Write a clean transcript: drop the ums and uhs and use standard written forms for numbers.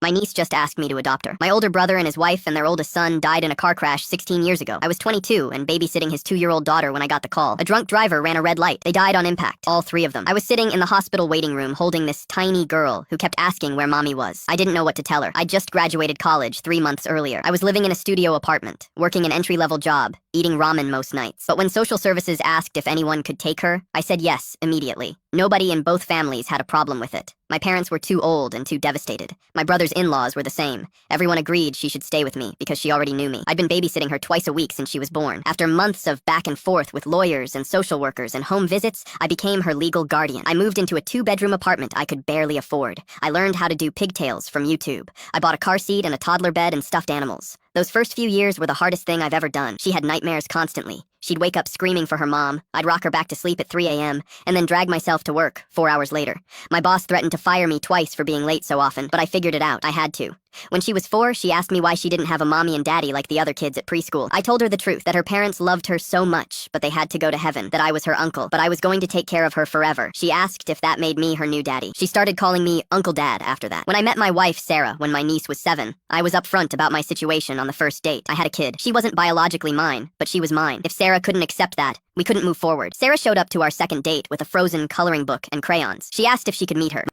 My niece just asked me to adopt her. My older brother and his wife and their oldest son died in a car crash 16 years ago. I was 22 and babysitting his 2-year-old daughter when I got the call. A drunk driver ran a red light. They died on impact, all three of them. I was sitting in the hospital waiting room holding this tiny girl who kept asking where mommy was. I didn't know what to tell her. I just graduated college 3 months earlier. I was living in a studio apartment, working an entry-level job, eating ramen most nights. But when social services asked if anyone could take her, I said yes immediately. Nobody in both families had a problem with it. My parents were too old and too devastated. My brother's in-laws were the same. Everyone agreed she should stay with me because she already knew me. I'd been babysitting her twice a week since she was born. After months of back and forth with lawyers and social workers and home visits, I became her legal guardian. I moved into a 2-bedroom apartment I could barely afford. I learned how to do pigtails from YouTube. I bought a car seat and a toddler bed and stuffed animals. Those first few years were the hardest thing I've ever done. She had nightmares constantly. She'd wake up screaming for her mom. I'd rock her back to sleep at 3 a.m. and then drag myself to work 4 hours later. My boss threatened to fire me twice for being late so often, but I figured it out. I had to. When she was 4, she asked me why she didn't have a mommy and daddy like the other kids at preschool. I told her the truth, that her parents loved her so much, but they had to go to heaven, that I was her uncle, but I was going to take care of her forever. She asked if that made me her new daddy. She started calling me Uncle Dad after that. When I met my wife, Sarah, when my niece was 7, I was upfront about my situation on the first date. I had a kid. She wasn't biologically mine, but she was mine. If Sarah couldn't accept that, we couldn't move forward. Sarah showed up to our second date with a frozen coloring book and crayons. She asked if she could meet her.